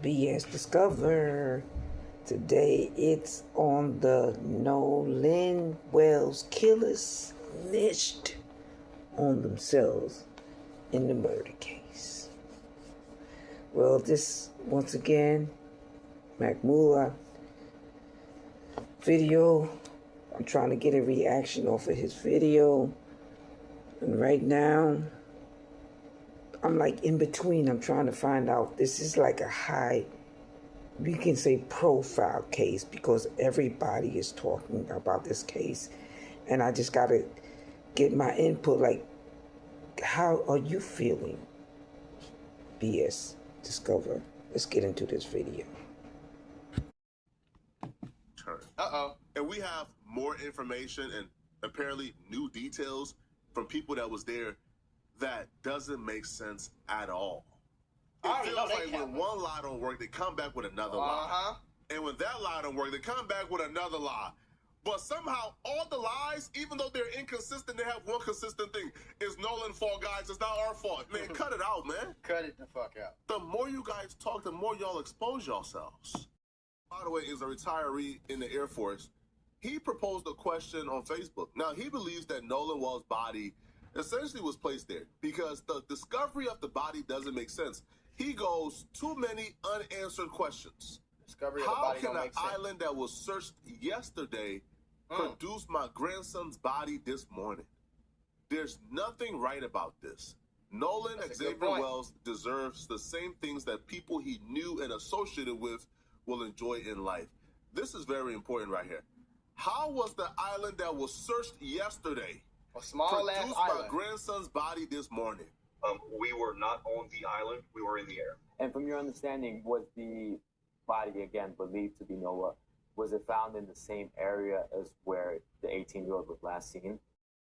BSdiscover. Today it's on the Nolan Wells killers snitched on themselves in the murder case. Well, this once again, Mahmoud video. I'm trying to get a reaction off of his video, and right now I'm like in between. I'm trying to find out. This is like a high, we can say, profile case because everybody is talking about this case, and I just gotta get my input. Like, how are you feeling, BSdiscover? Let's get into this video. And we have more information and apparently new details from people that was there that doesn't make sense at all. It feels like when one lie don't work, they come back with another lie. And when that lie don't work, they come back with another lie. But somehow all the lies, even though they're inconsistent, they have one consistent thing. It's Nolan's fault, guys. It's not our fault. Man, cut it out, man. Cut it the fuck out. The more you guys talk, the more y'all expose yourselves. By the way, is a retiree in the Air Force. He proposed a question on Facebook. Now, he believes that Nolan Wells' body essentially was placed there because the discovery of the body doesn't make sense. He goes, too many unanswered questions. Discovery of the body How can an don't make sense. island that was searched yesterday produce my grandson's body this morning? There's nothing right about this. Nolan Xavier Wells deserves the same things that people he knew and associated with will enjoy in life. This is very important right here. How was the island that was searched yesterday a small ass produced island my grandson's body this morning? We were not on the island. We were in the air. And from your understanding, was the body, again, believed to be Noah, was it found in the same area as where the 18-year-old was last seen?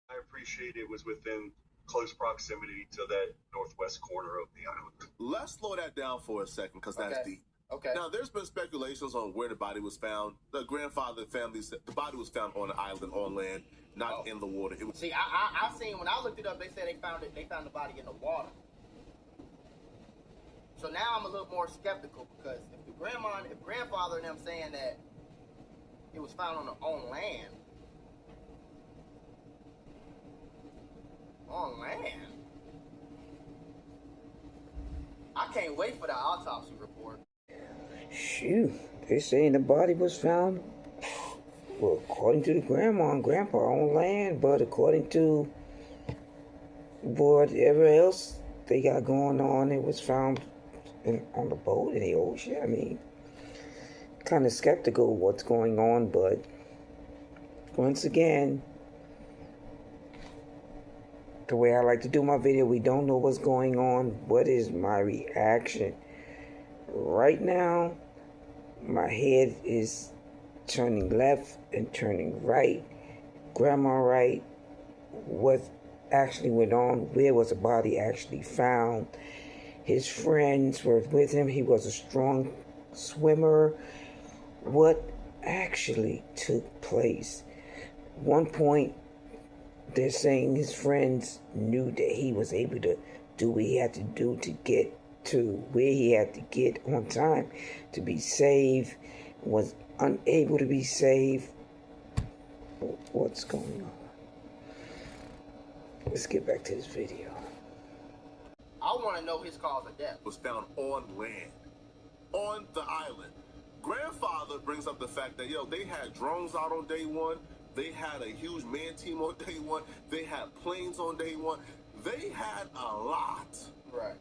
I appreciate it was within close proximity to that northwest corner of the island. Let's slow that down for a second because that's deep. Okay. Now, there's been speculations on where the body was found. The grandfather and family said the body was found on an island, on land, not in the water. It was. See, I seen when I looked it up, they said they found the body in the water. So now I'm a little more skeptical because if grandfather and them saying that it was found on land. On land? I can't wait for the autopsy report. Shoot, they saying the body was found, well, according to the grandma and grandpa, on land, but according to whatever else they got going on, it was found on the boat in the ocean. I mean, kind of skeptical of what's going on, but once again, the way I like to do my video, we don't know what's going on. What is my reaction? Right now, my head is turning left and turning right. Grandma right. What actually went on? Where was the body actually found? His friends were with him. He was a strong swimmer. What actually took place? One point, they're saying his friends knew that he was able to do what he had to do to get to where he had to get on time to be saved, was unable to be saved. What's going on? Let's get back to this video. I want to know his cause of death. Was found on land, on the island. Grandfather brings up the fact that, they had drones out on day one. They had a huge man team on day one. They had planes on day one. They had a lot. Right.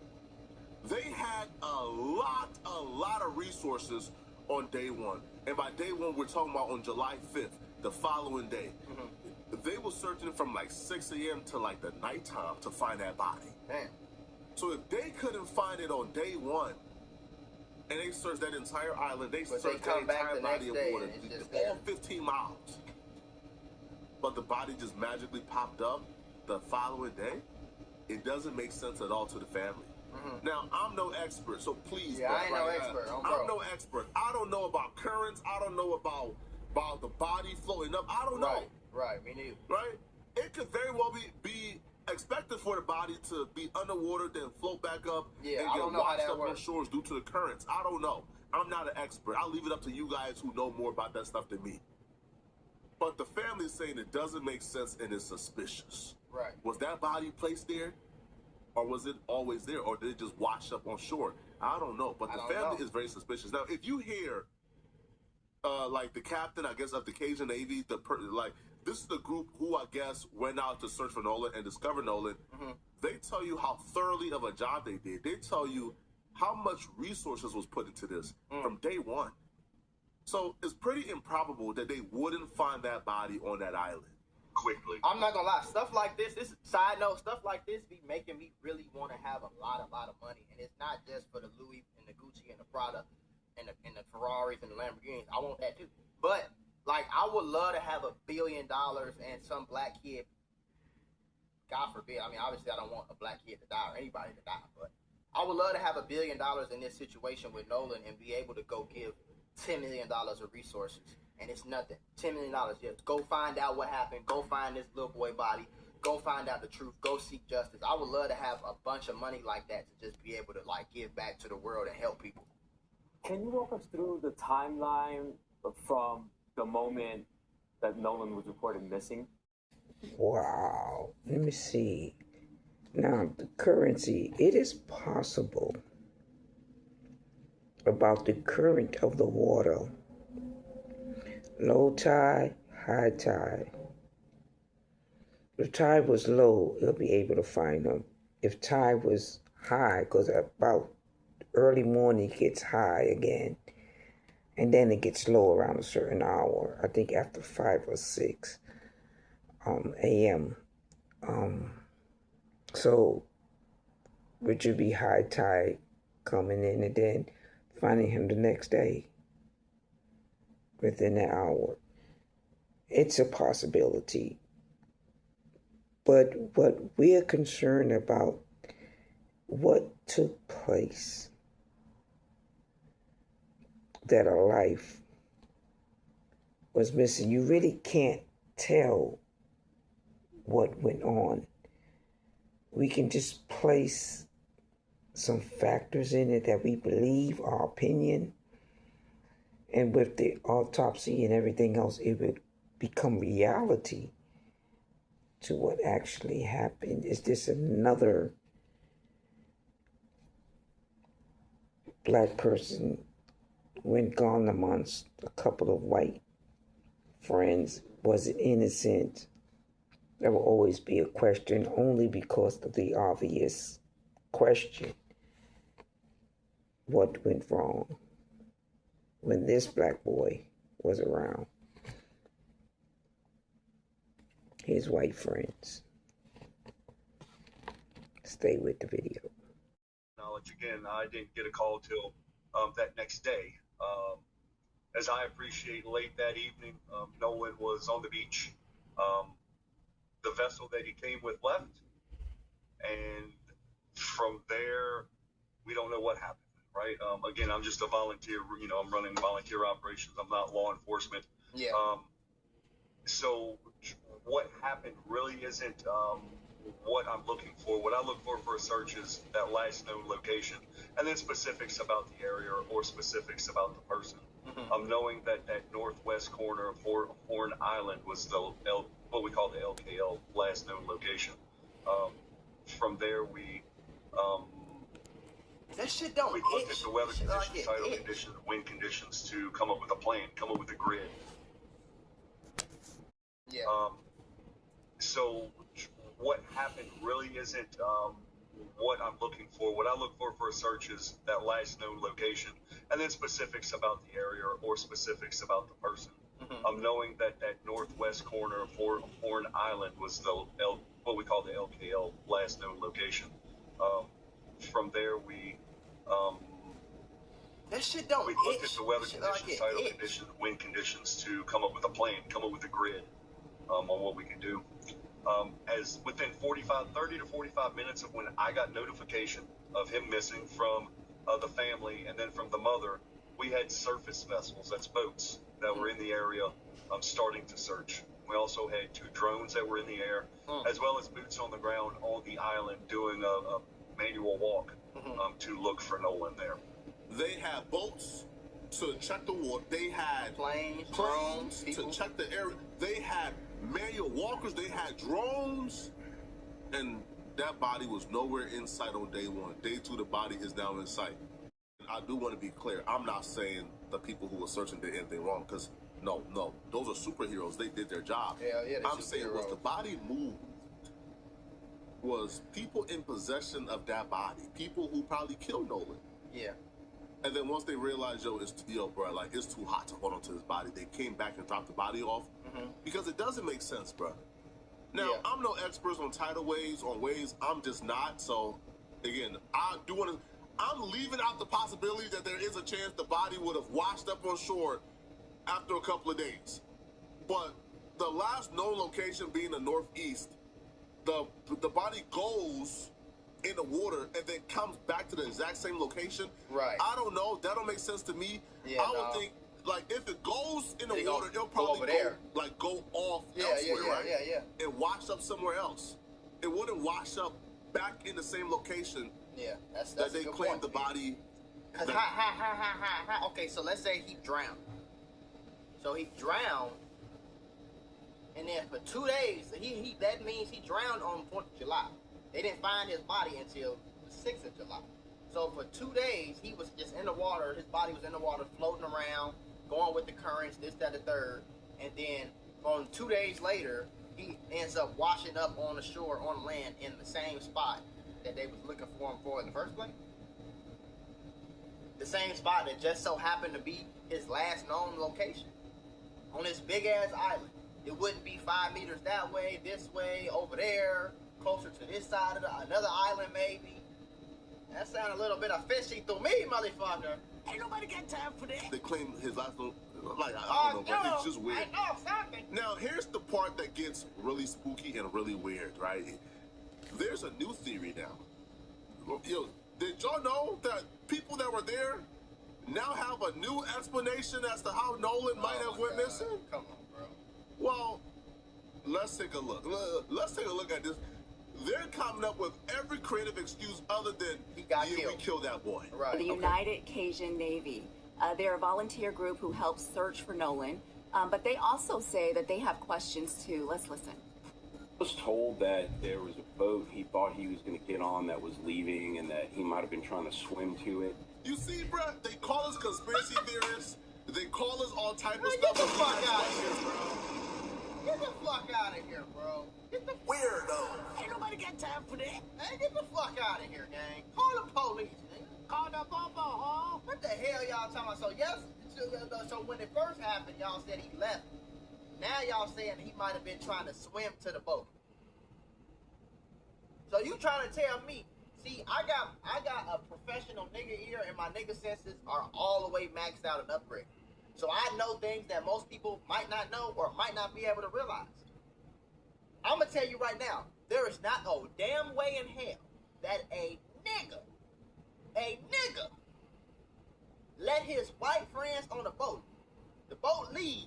They had a lot of resources on day one. And by day one, we're talking about on July 5th, the following day. They were searching from like 6 a.m. to like the nighttime to find that body. Damn. So if they couldn't find it on day one, and they searched that entire island, they searched that entire body of water, all 15 miles. But the body just magically popped up the following day, it doesn't make sense at all to the family. Now, I'm no expert, so please. Yeah, I ain't no expert. I'm no expert. I don't know about currents. I don't know about the body floating up. I don't know. Right, me neither. Right? It could very well be expected for the body to be underwater, then float back up, Yeah, and I get don't know how washed that up on works. shores due to the currents. I don't know. I'm not an expert. I'll leave it up to you guys who know more about that stuff than me. But the family is saying it doesn't make sense and is suspicious. Right. Was that body placed there? Or was it always there? Or did it just wash up on shore? I don't know. But the family is very suspicious. Now, if you hear, like, the captain, I guess, of the Cajun Navy, this is the group who, I guess, went out to search for Nolan and discover Nolan. Mm-hmm. They tell you how thoroughly of a job they did. They tell you how much resources was put into this from day one. So it's pretty improbable that they wouldn't find that body on that island quickly. I'm not gonna lie, stuff like this side note, stuff like this be making me really want to have a lot of money. And it's not just for the Louis and the Gucci and the Prada and the Ferraris and the Lamborghinis. I want that too. But, like, I would love to have $1 billion and some black kid, God forbid, I mean, obviously I don't want a black kid to die or anybody to die, but I would love to have $1 billion in this situation with Nolan and be able to go give $10 million of resources. And it's nothing. $10 million, just go find out what happened. Go find this little boy body. Go find out the truth. Go seek justice. I would love to have a bunch of money like that to just be able to, like, give back to the world and help people. Can you walk us through the timeline from the moment that Nolan was reported missing? Wow. Let me see. Now, the currency, it is possible about the current of the water. Low tide, high tide. If tide was low, they'll be able to find them. If tide was high, because about early morning it gets high again, and then it gets low around a certain hour. I think after 5 or 6 a.m. So, which would be high tide coming in, and then finding him the next day within an hour. It's a possibility. But what we're concerned about, what took place, that a life was missing. You really can't tell what went on. We can just place some factors in it that we believe, our opinion, and with the autopsy and everything else, it would become reality to what actually happened. Is this another black person went gone amongst a couple of white friends? Was it innocent? There will always be a question, only because of the obvious question. What went wrong when this black boy was around his white friends? Stay with the video. Knowledge again, I didn't get a call till that next day. As I appreciate, late that evening, Nolan was on the beach. The vessel that he came with left, and from there, we don't know what happened. Right? Again, I'm just a volunteer. You know, I'm running volunteer operations. I'm not law enforcement. Yeah. So what happened really isn't what I'm looking for. What I look for a search is that last known location, and then specifics about the area or specifics about the person. Mm-hmm. Knowing that northwest corner of Horn Island was what we call the LKL, last known location. From there, we that shit don't we looked at the weather conditions, tidal conditions, wind conditions to come up with a plan, come up with a grid. Yeah. So what happened really isn't what I'm looking for. What I look for a search is that last known location, and then specifics about the area or specifics about the person. Mm-hmm. Knowing that northwest corner of Horn Island was what we call the LKL, last known location. From there, we that shit don't. We looked at the weather conditions, tidal conditions, wind conditions to come up with a plan, come up with a grid on what we can do. As within 30 to 45 minutes of when I got notification of him missing from the family and then from the mother, we had surface vessels, that's boats, that were in the area starting to search. We also had 2 drones that were in the air, as well as boots on the ground on the island doing a manual walk to look for Nolan there. They had boats to check the water. They had planes to check the area. They had manual walkers. They had drones. And that body was nowhere in sight on day 1. Day 2, the body is now in sight. I do want to be clear. I'm not saying the people who were searching did anything wrong, because no, those are superheroes. They did their job. Yeah, I'm saying was the body moved. Was people in possession of that body? People who probably killed Nolan. Yeah. And then once they realized, bro, like, it's too hot to hold on to this body, they came back and dropped the body off. Because it doesn't make sense, bro. Now, I'm no expert on tidal waves, on waves. I'm just not. So, again, I do want to... I'm leaving out the possibility that there is a chance the body would have washed up on shore after a couple of days. But the last known location being the northeast, the body goes in the water and then comes back to the exact same location. Right. I don't know. That don't make sense to me. Yeah, I would think, like, if it goes in the water, it'll probably go off elsewhere, right? Yeah. And wash up somewhere else. It wouldn't wash up back in the same location. Yeah, that's that they claimed the body. Cause okay, so let's say he drowned. So he drowned, and then for 2 days, that means he drowned on 4th of July. They didn't find his body until the 6th of July. So for 2 days, he was just in the water. His body was in the water, floating around, going with the currents, this, that, the third. And then on 2 days later, he ends up washing up on the shore, on land, in the same spot that they was looking for him for in the first place. The same spot that just so happened to be his last known location. On this big-ass island. It wouldn't be 5 meters that way, this way, over there, closer to this side of another island maybe. That sounded a little bit of fishy to me, motherfucker. Ain't nobody got time for that. They claim his last known, like, I don't know, but it's just weird. I know something. Now, here's the part that gets really spooky and really weird, right? There's a new theory now. Yo, did y'all know that people that were there now have a new explanation as to how Nolan might have went missing? Come on, bro. Well, let's take a look. Let's take a look at this. They're coming up with every creative excuse other than he got killed. We killed that boy. Right. The United Cajun Navy. They're a volunteer group who helps search for Nolan, but they also say that they have questions too. Let's listen. I was told that there was a boat he thought he was going to get on that was leaving and that he might have been trying to swim to it. You see, bro, they call us conspiracy theorists. They call us all type of Get stuff. the fuck out of here, bro. Get the fuck out of here, bro. Get the weirdo. Ain't nobody got time for that. Hey, get the fuck out of here, gang. Call the police, nigga. Call the popo, huh? What the hell y'all talking about? So so when it first happened, y'all said he left. Now y'all saying he might have been trying to swim to the boat. So you trying to tell me? See, I got a professional nigga ear, and my nigga senses are all the way maxed out and upgraded. So I know things that most people might not know or might not be able to realize. I'm gonna tell you right now, there is not a damn way in hell that a nigga let his white friends on the boat leave.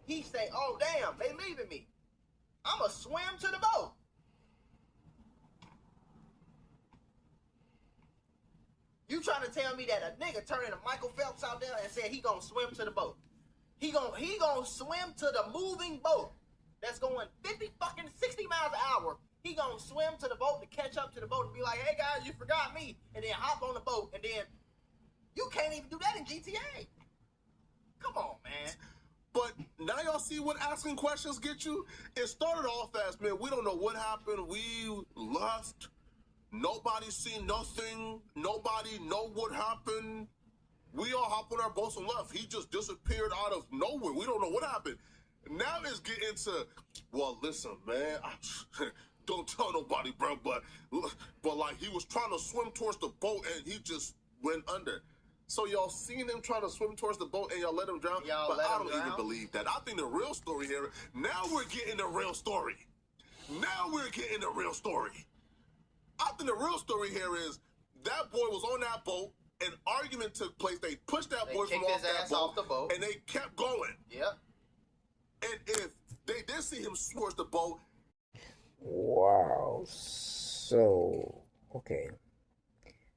He say, oh damn, they leaving me. I'ma swim to the boat. You trying to tell me that a nigga turned into Michael Phelps out there and said he gonna swim to the boat? He gonna swim to the moving boat that's going 60 miles an hour. He gonna swim to the boat to catch up to the boat and be like, hey guys, you forgot me, and then hop on the boat, and then you can't even do that in GTA. Come on, man. But now y'all see what asking questions get you? It started off as, man, we don't know what happened. We left. Nobody seen nothing. Nobody know what happened. We all hopped on our boats and left. He just disappeared out of nowhere. We don't know what happened. Now it's getting to, well, listen, man, don't tell nobody, bro, but like he was trying to swim towards the boat and he just went under. So y'all seen him trying to swim towards the boat and y'all let him drown? But I don't even believe that. I think the real story here, now we're getting the real story. Now we're getting the real story. I think the real story here is that boy was on that boat, an argument took place, they pushed that boy from off that boat, and they kept going. Yep. And if They did see him towards the boat. Wow. So, okay.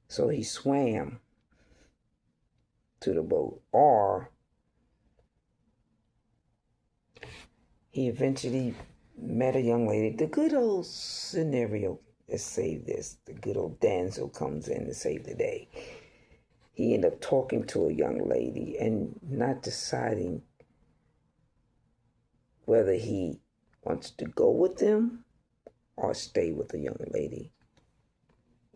So he swam to the boat, or he eventually met a young lady. The good old scenario that saved this. The good old Denzel comes in to save the day. He ended up talking to a young lady and not deciding whether he wants to go with them or stay with the young lady.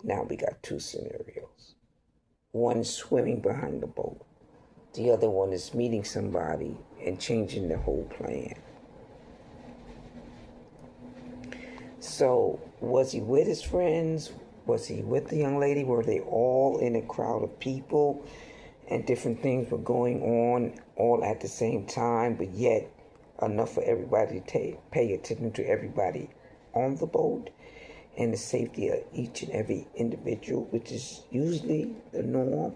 Now we got two scenarios. One swimming behind the boat. The other one is meeting somebody and changing the whole plan. So, was he with his friends? Was he with the young lady? Were they all in a crowd of people and different things were going on all at the same time, but yet enough for everybody to pay attention to everybody on the boat and the safety of each and every individual, which is usually the norm?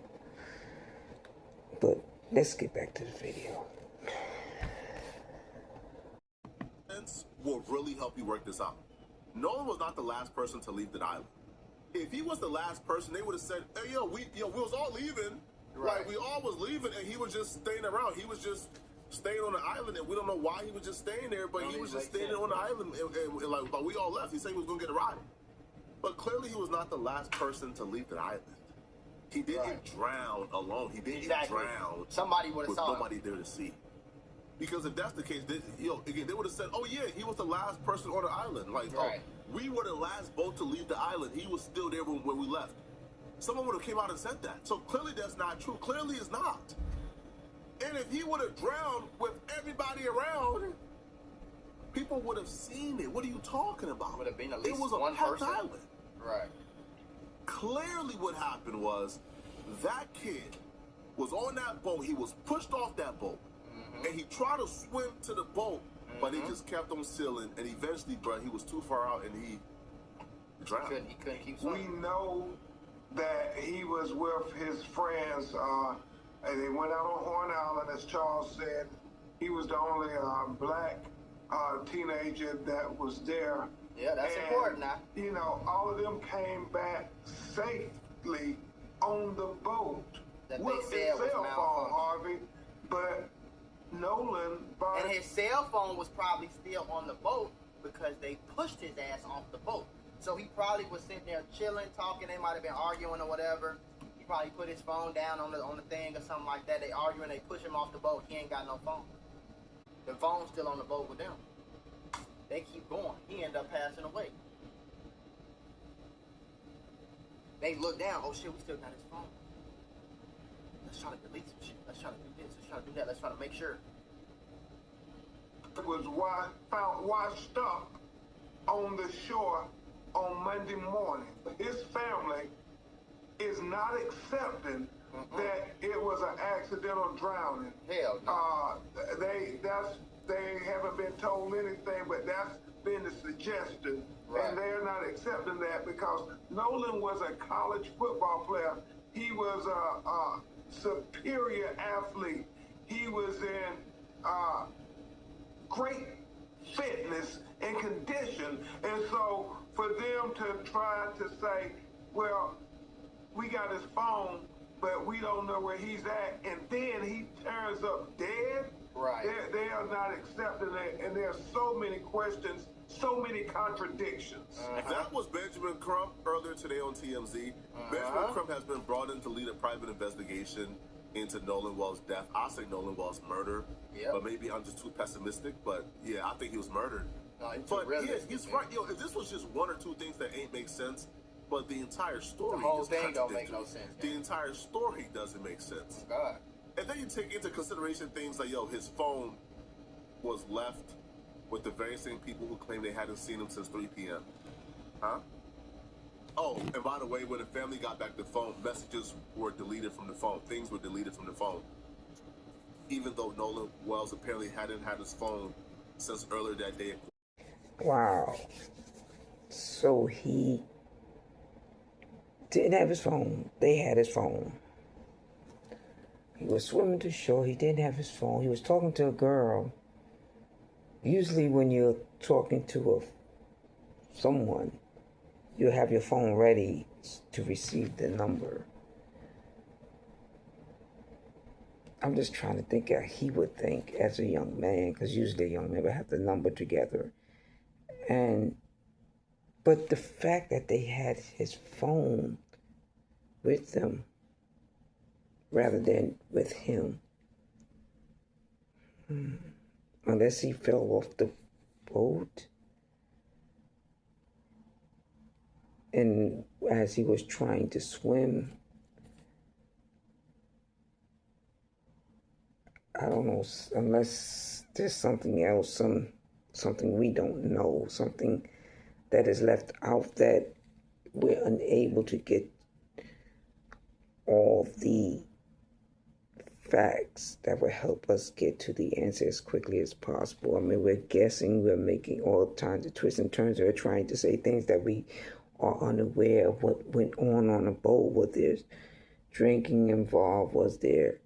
But let's get back to the video. Will really help you work this out. Nolan was not the last person to leave the island. If he was the last person, they would have said, "Hey, we was all leaving. Right. Like, we all was leaving, and he was just staying around. He was just staying on the island, and we don't know why he was just staying there, but he was just staying on the island, and like we all left. He said he was going to get a ride. But clearly he was not the last person to leave the island. He didn't drown alone. He didn't drown. Somebody would have with saw nobody there to see. Because if that's the case, again, they would have said, "Oh yeah, he was the last person on the island. Like, we were the last boat to leave the island. He was still there when we left." Someone would have came out and said that. So clearly that's not true. Clearly it's not. And if he would have drowned with everybody around, people would have seen it. What are you talking about? Would have been at least it was a one packed person. island. Right. Clearly what happened was that kid was on that boat. He was pushed off that boat. And he tried to swim to the boat, but he just kept on sailing. And eventually, bro, he was too far out and he drowned. He couldn't keep swimming. We know that he was with his friends, and they went out on Horn Island, as Charles said. He was the only black teenager that was there. Yeah, that's important now. You know, all of them came back safely on the boat with his cell phone, Harvey. But Nolan, and his cell phone was probably still on the boat because they pushed his ass off the boat. So he probably was sitting there chilling, talking. They might have been arguing or whatever. He probably put his phone down on the thing or something like that. They arguing, they push him off the boat. He ain't got no phone. The phone's still on the boat with them. They keep going. He ended up passing away. They look down. Oh shit, we still got his phone. Let's try to delete some shit. Let's try to do this. Let's try to do that. Let's try to make sure. It was found washed up on the shore on Monday morning. His family is not accepting that it was an accidental drowning. Hell no. They haven't been told anything, but that's been the suggestion. Right. And they're not accepting that because Nolan was a college football player. He was a superior athlete. He was in great fitness and condition. And so for them to try to say, well, we got his phone, but we don't know where he's at, and then he turns up dead, right? They are not accepting it, and there are so many questions, so many contradictions. That was Benjamin Crump earlier today on TMZ. Benjamin Crump has been brought in to lead a private investigation into Nolan Wells' death. I say Nolan Wells' murder, but maybe I'm just too pessimistic. But yeah, I think he was murdered. No, but yeah, he's right. Yo, if this was just one or two things that ain't make sense, but the entire story, the whole thing don't make no sense. The entire story doesn't make sense. God. And then you take into consideration things like, yo, his phone was left with the very same people who claim they hadn't seen him since 3 p.m. Huh? Oh, and by the way, when the family got back the phone, messages were deleted from the phone. Things were deleted from the phone. Even though Nolan Wells apparently hadn't had his phone since earlier that day. Wow. So he didn't have his phone. They had his phone. He was swimming to shore. He didn't have his phone. He was talking to a girl. usually when you're talking to someone, you have your phone ready to receive the number. I'm just trying to think how he would think as a young man, because usually a young man would have the number together. But the fact that they had his phone with them rather than with him, unless he fell off the boat, and as he was trying to swim, I don't know, unless there's something else, something we don't know, something that is left out that we're unable to get all the facts that will help us get to the answer as quickly as possible. I mean, we're guessing, we're making all kinds of twists and turns. We're trying to say things that we are unaware of what went on a boat. Was there drinking involved? Was there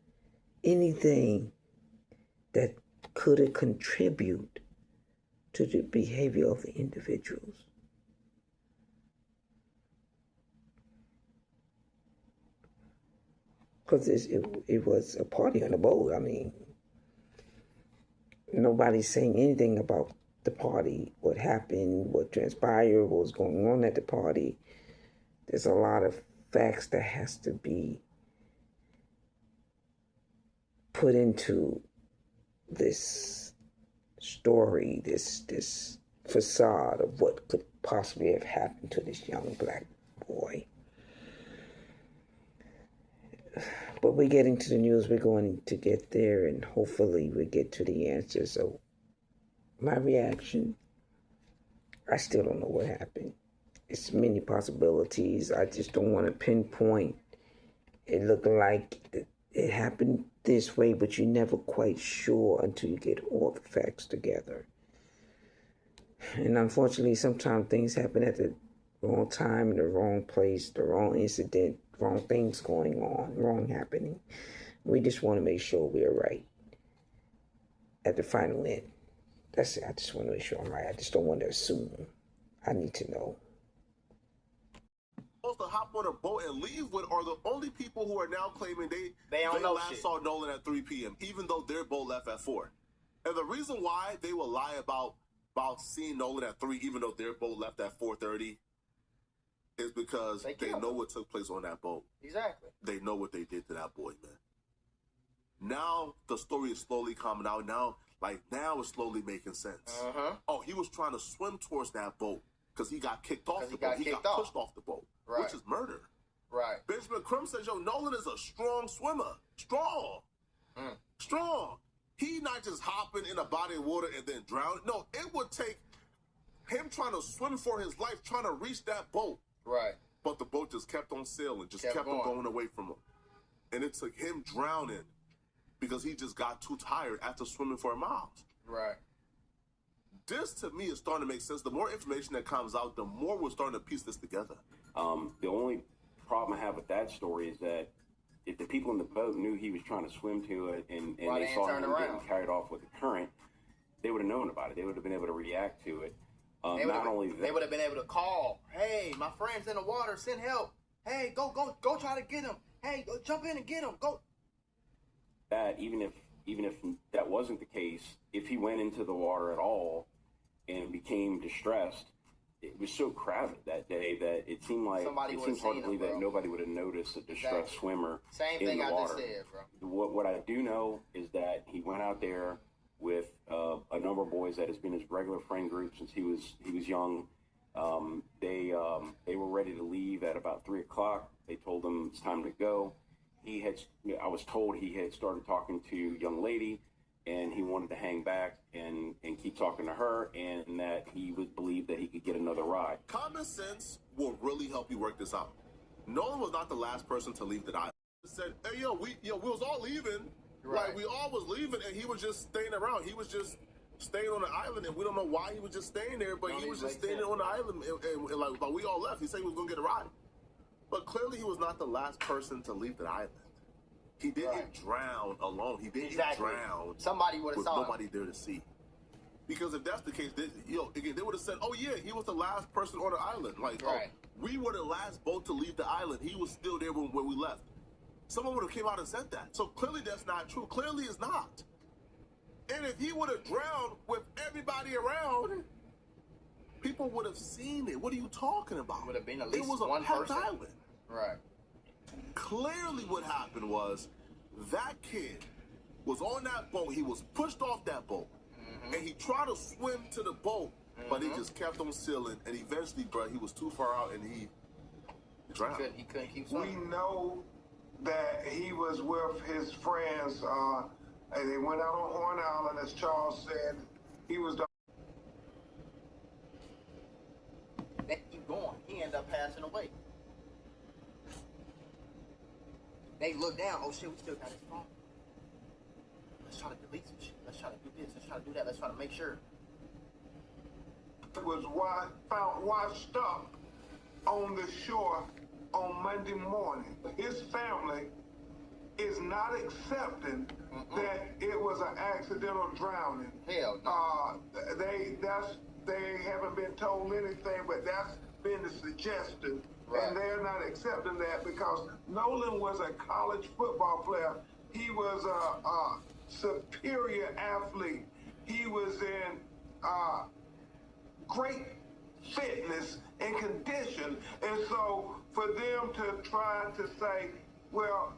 anything that could have contributed to the behavior of the individuals? Because it was a party on the boat. I mean, nobody's saying anything about the party, what happened, what transpired, what was going on at the party. There's a lot of facts that has to be put into this story, this facade of what could possibly have happened to this young black boy. But we're getting to the news. We're going to get there, and hopefully we get to the answer. So my reaction, I still don't know what happened. It's many possibilities. I just don't want to pinpoint. It looked like it happened this way, but you're never quite sure until you get all the facts together. And unfortunately, sometimes things happen at the wrong time, in the wrong place, the wrong incident, wrong things going on, wrong happening. We just want to make sure we're right at the final end. That's it. I just want to make sure I'm right. I just don't want to assume. I need to know. Supposed to hop on a boat and leave with are the only people who are now claiming they don't know last shit. saw Nolan at 3 p.m., even though their boat left at 4. And the reason why they will lie about seeing Nolan at 3, even though their boat left at 4:30, is because they know what took place on that boat. Exactly. They know what they did to that boy, man. Now the story is slowly coming out. Now it's slowly making sense. Oh, he was trying to swim towards that boat because he got kicked off the boat. He got pushed off the boat, which is murder. Right. Benjamin Crumb says, yo, Nolan is a strong swimmer. Strong. Strong. He not just hopping in a body of water and then drowning. No, it would take him trying to swim for his life, trying to reach that boat. Right. But the boat just kept on sailing, just kept on going away from him. And it took him drowning because he just got too tired after swimming for miles. Right. This, to me, is starting to make sense. The more information that comes out, the more we're starting to piece this together. The only problem I have with that story is that if the people in the boat knew he was trying to swim to it and they saw him getting carried off with the current, they would have known about it. They would have been able to react to it. Not only that, they would have been able to call. Hey, my friend's in the water. Send help. Hey, go try to get him. Hey, go jump in and get him. Go. That even if that wasn't the case, if he went into the water at all and became distressed, it was so crowded that day that it seemed hard to believe that nobody would have noticed a distressed swimmer Same in thing the I water. just said, bro. What I do know is that he went out there with a number of boys that has been his regular friend group since he was young. They were ready to leave at about 3 o'clock. They told him it's time to go. I was told he had started talking to a young lady, and he wanted to hang back and keep talking to her, and that he would believe that he could get another ride. Common sense will really help you work this out. Nolan was not the last person to leave the island. He said, hey, we was all leaving. Right. Like, we all was leaving, and he was just staying around. He was just staying on the island, and we don't know why he was just staying there, but he was just staying on the island, and like we all left. He said he was going to get a ride. But clearly he was not the last person to leave the island. He didn't drown alone. He didn't drown Somebody would have with saw nobody him. there to see. Because if that's the case, they, again, they would have said, "Oh yeah, he was the last person on the island." Like, right. We were the last boat to leave the island. He was still there when we left. Someone would have came out and said that. So clearly, that's not true. Clearly, it's not. And if he would have drowned with everybody around, people would have seen it. What are you talking about? Would have been at least it was a one packed person. island. Right. Clearly, what happened was that kid was on that boat. He was pushed off that boat. And he tried to swim to the boat, but he just kept on sailing. And eventually, bro, he was too far out and he drowned. He couldn't keep We swimming. know that he was with his friends. And they went out on Horn Island, as Charles said. He was the... They keep going. He ended up passing away. They look down. Oh shit, we still got his phone. Let's try to delete some shit. Let's try to do this. Let's try to do that. Let's try to make sure. was found washed up on the shore on Monday morning. His family is not accepting that it was an accidental drowning. Hell no. They haven't been told anything, but that's been the suggestion. Right. And they're not accepting that because Nolan was a college football player. He was a superior athlete. He was in great fitness and condition. And so for them to try to say, well,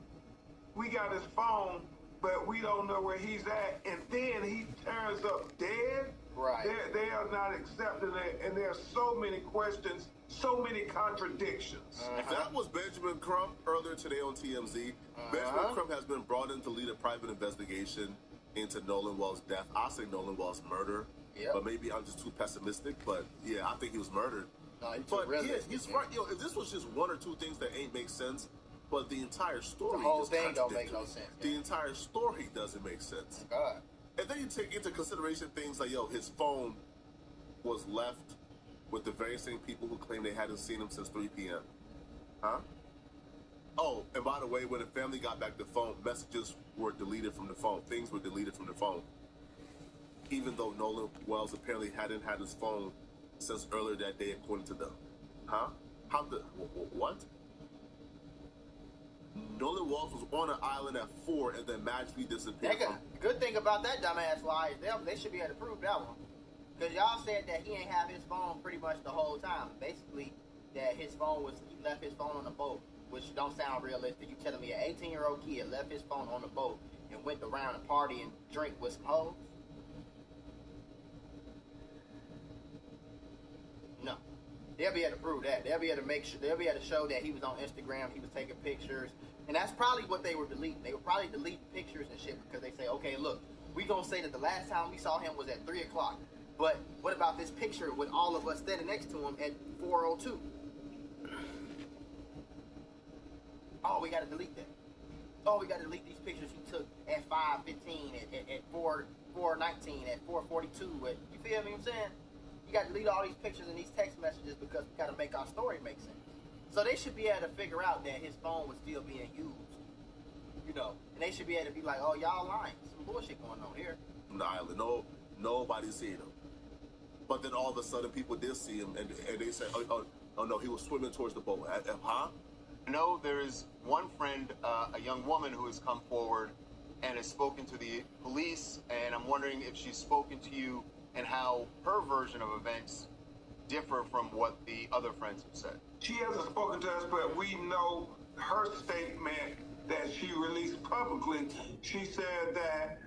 we got his phone, but we don't know where he's at, and then he turns up dead, right? They are not accepting it, and there are so many questions, so many contradictions. If that was Benjamin Crump earlier today on TMZ, Benjamin Crump has been brought in to lead a private investigation into Nolan Wells' death. I say Nolan Wells' murder, but maybe I'm just too pessimistic. But yeah, I think he was murdered. No, but yeah, he's right. If this was just one or two things that ain't make sense, but the entire story, the whole is thing don't make no sense. The entire story doesn't make sense. God. And then you take into consideration things like, his phone was left with the very same people who claim they hadn't seen him since 3 p.m. Huh? Oh, and by the way, when the family got back the phone, messages were deleted from the phone. Things were deleted from the phone. Even though Nolan Wells apparently hadn't had his phone since earlier that day, according to them. Huh? What? Nolan Wells was on an island at 4 and then magically disappeared. Good thing about that dumbass lie is they should be able to prove that one. Because y'all said that he ain't have his phone pretty much the whole time. Basically, that he left his phone on the boat, which don't sound realistic. You telling me an 18-year-old kid left his phone on the boat and went around and party and drink with some hoes? No. They'll be able to prove that. They'll be able to make sure. They'll be able to show that he was on Instagram. He was taking pictures, and that's probably what they were deleting. They were probably deleting pictures and shit because they say, okay, look, we gonna say that the last time we saw him was at 3 o'clock. But what about this picture with all of us standing next to him at 4:02? Oh, we gotta delete that. Oh, we gotta delete these pictures he took at 5:15, at 4:19, at 4:42. You feel me? I'm saying. You got to delete all these pictures and these text messages because we got to make our story make sense. So they should be able to figure out that his phone was still being used, and they should be able to be like, "Oh, y'all lying? Some bullshit going on here." Nah, nobody's seen him. But then all of a sudden, people did see him, and they said, "Oh no, he was swimming towards the boat." Huh? No, there is one friend, a young woman who has come forward and has spoken to the police, and I'm wondering if she's spoken to you and how her version of events differ from what the other friends have said. She hasn't spoken to us, but we know her statement that she released publicly. She said that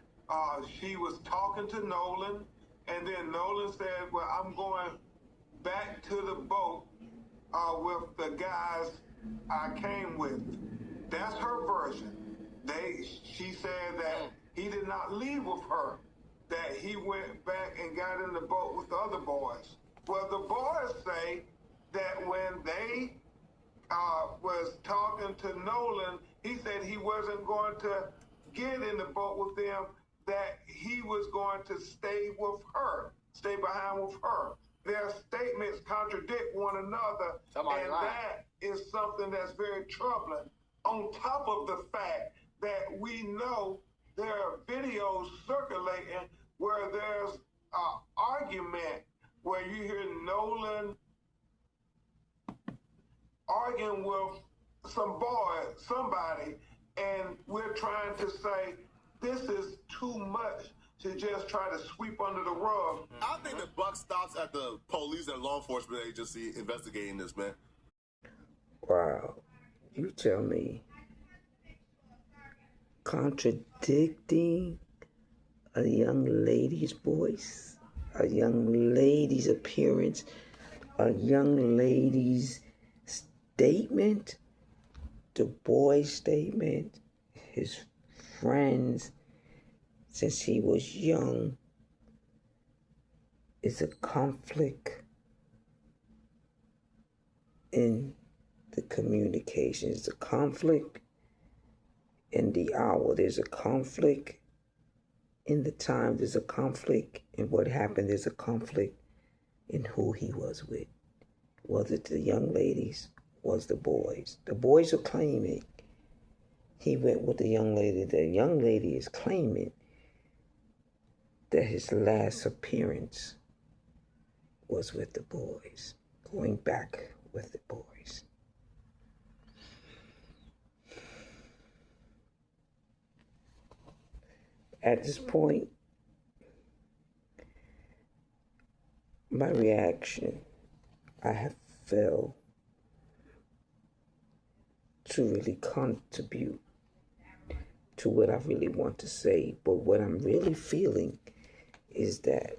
she was talking to Nolan, and then Nolan said, well, I'm going back to the boat with the guys I came with. That's her version. She said that he did not leave with her, that he went back and got in the boat with the other boys. Well, the boys say that when they was talking to Nolan, he said he wasn't going to get in the boat with them, that he was going to stay with her, stay behind with her. Their statements contradict one another, that is something that's very troubling. On top of the fact that we know there are videos circulating where there's argument where you hear Nolan arguing with somebody, and we're trying to say this is too much to just try to sweep under the rug. I think the buck stops at the police and law enforcement agency investigating this, man. Wow. You tell me. Contradicting a young lady's voice, a young lady's appearance, a young lady's statement, the boy's statement, his friends since he was young, is a conflict in the communication. It's a conflict in the hour. There's a conflict in the time. There's a conflict in what happened. There's a conflict in who he was with. Was it the young ladies? Was the boys? The boys are claiming he went with the young lady. The young lady is claiming that his last appearance was with the boys, going back with the boys. At this point, my reaction, I have failed to really contribute to what I really want to say. But what I'm really feeling is that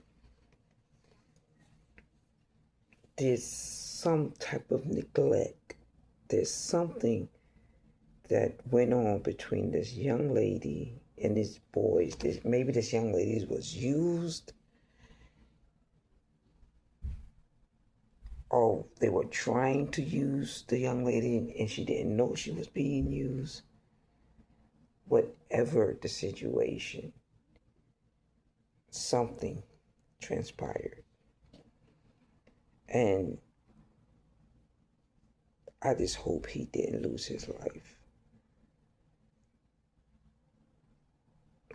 there's some type of neglect. There's something that went on between this young lady and these boys. Maybe this young lady was used. Or they were trying to use the young lady and she didn't know she was being used. Whatever the situation, something transpired. And I just hope he didn't lose his life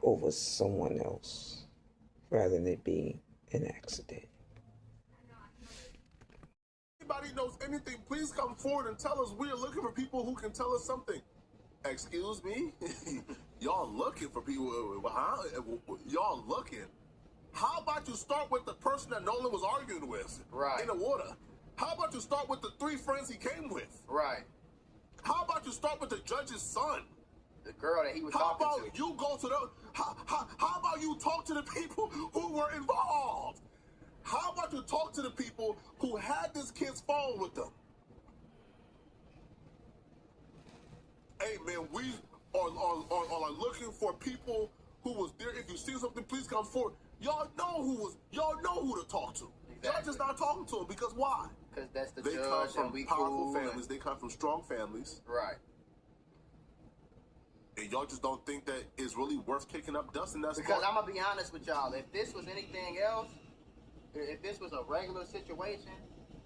over someone else rather than it being an accident. Anybody knows anything, please come forward and tell us. We are looking for people who can tell us something. Excuse me? Y'all looking for people, huh? Y'all looking. How about you start with the person that Nolan was arguing with? Right. In the water. How about you start with the 3 friends he came with? Right. How about you start with the judge's son? The girl that he was How talking to. about you go to the... How about you talk to the people who were involved? How about you talk to the people who had this kid's phone with them? Hey, man, we are looking for people who was there. If you see something, please come forward. Y'all know who to talk to. Exactly. Y'all just not talking to them because why? Because that's the they judge come from and we powerful cool families. They come from strong families. Right. And y'all just don't think that it's really worth kicking up dust, and that's because I'm gonna be honest with y'all. If this was anything else, if this was a regular situation,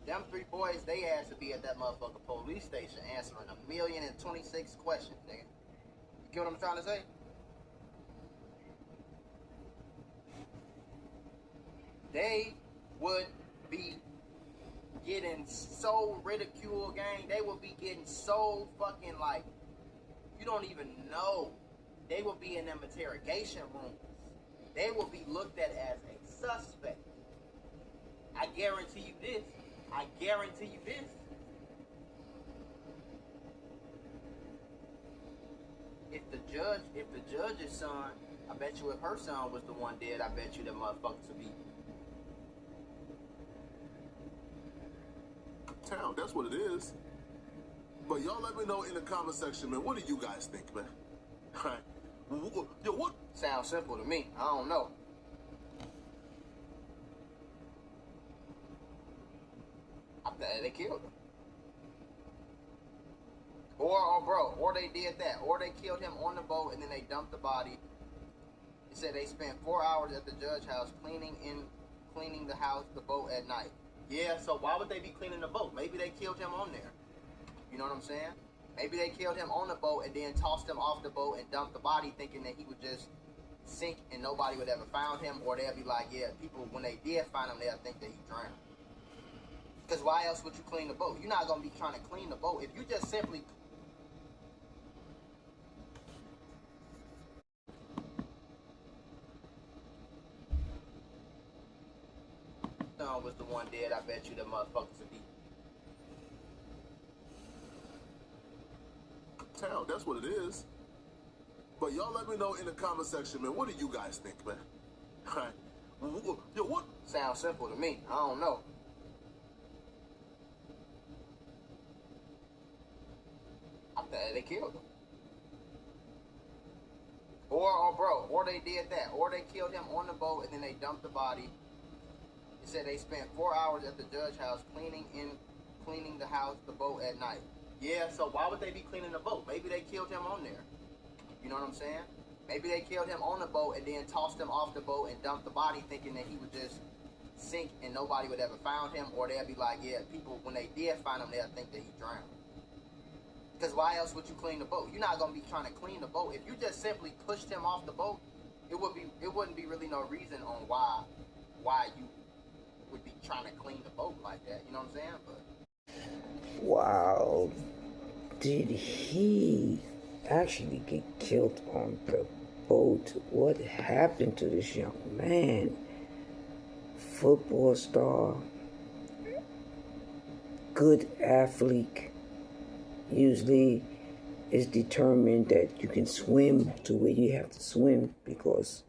them 3 boys, they had to be at that motherfucking police station answering 1,026 questions, nigga. You get what I'm trying to say? They would be getting so ridiculed, gang. They would be getting so fucking like, you don't even know. They will be in them interrogation rooms. They will be looked at as a suspect. I guarantee you this. I guarantee you this. If the judge's son, I bet you if her son was the one dead, I bet you that motherfuckers would be town. That's what it is. But y'all let me know in the comment section, man. What do you guys think, man? All right. Yo, what? Sounds simple to me. I don't know. I bet they killed him. Or they did that. Or they killed him on the boat and then they dumped the body. It said they spent 4 hours at the judge's house cleaning the house, the boat at night. Yeah, so why would they be cleaning the boat? Maybe they killed him on there. You know what I'm saying? Maybe they killed him on the boat and then tossed him off the boat and dumped the body thinking that he would just sink and nobody would ever found him, or they'll be like, yeah, people, when they did find him, they'll think that he drowned. Because why else would you clean the boat? You're not going to be trying to clean the boat. If you just simply... was the one dead, I bet you the motherfuckers would be... Town, that's what it is. But y'all let me know in the comment section, man, what do you guys think, man? Alright. Yo, what? Sounds simple to me. I don't know. I thought they killed him. Or they did that. Or they killed him on the boat and then they dumped the body. It said they spent 4 hours at the judge's house cleaning the house, the boat at night. Yeah, so why would they be cleaning the boat? Maybe they killed him on there. You know what I'm saying? Maybe they killed him on the boat and then tossed him off the boat and dumped the body thinking that he would just sink and nobody would ever found him. Or they'll be like, yeah, people, when they did find him, they'll think that he drowned. Because why else would you clean the boat? You're not going to be trying to clean the boat. If you just simply pushed him off the boat, it wouldn't be really no reason on why you would be trying to clean the boat like that. You know what I'm saying? But wow. Did he actually get killed on the boat? What happened to this young man? Football star, good athlete. Usually it's determined that you can swim to where you have to swim because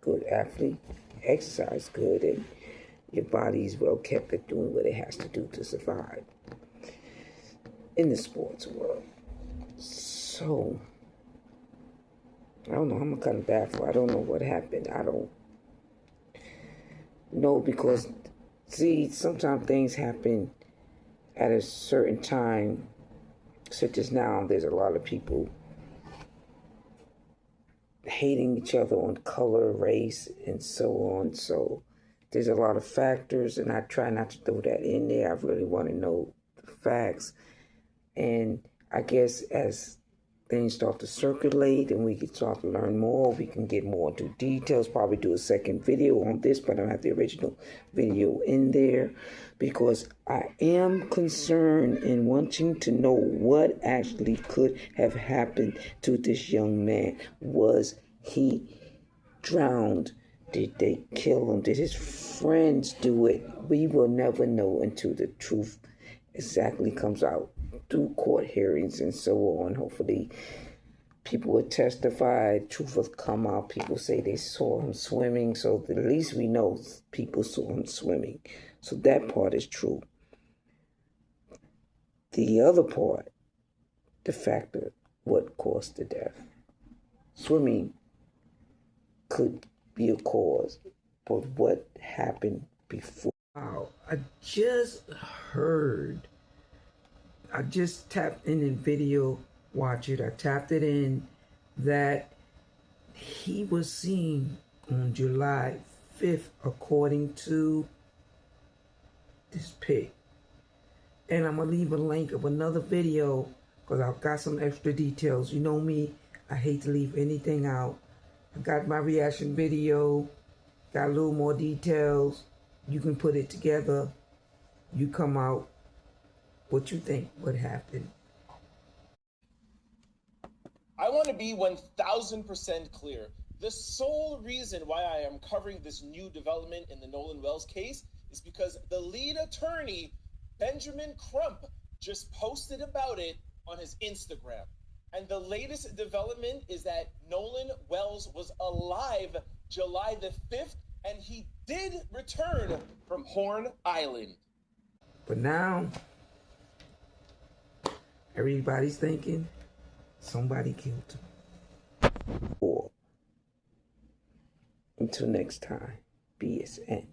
good athlete, exercise good, and your body is well kept at doing what it has to do to survive in the sports world. So, I don't know, I'm kind of baffled. I don't know what happened. I don't know because, see, sometimes things happen at a certain time, such as now, there's a lot of people hating each other on color, race, and so on. So there's a lot of factors, and I try not to throw that in there. I really want to know the facts. And I guess as things start to circulate and we can start to learn more, we can get more into details, probably do a second video on this, but I don't have the original video in there because I am concerned in wanting to know what actually could have happened to this young man. Was he drowned? Did they kill him? Did his friends do it? We will never know until the truth exactly comes out through court hearings and so on. Hopefully people will testify, truth will come out. People say they saw him swimming, so at least we know people saw him swimming. So that part is true. The other part, the fact of what caused the death. Swimming could be a cause, but what happened before? Wow, I just tapped in the video, watch it. I tapped it in that he was seen on July 5th, according to this pic. And I'm going to leave a link of another video because I've got some extra details. You know me, I hate to leave anything out. I got my reaction video, got a little more details. You can put it together. You come out. What you think would happen? I want to be 1000% clear. The sole reason why I am covering this new development in the Nolan Wells case is because the lead attorney, Benjamin Crump, just posted about it on his Instagram. And the latest development is that Nolan Wells was alive July the 5th, and he did return from Horn Island. But now, everybody's thinking somebody killed him. Or until next time, BSdiscover.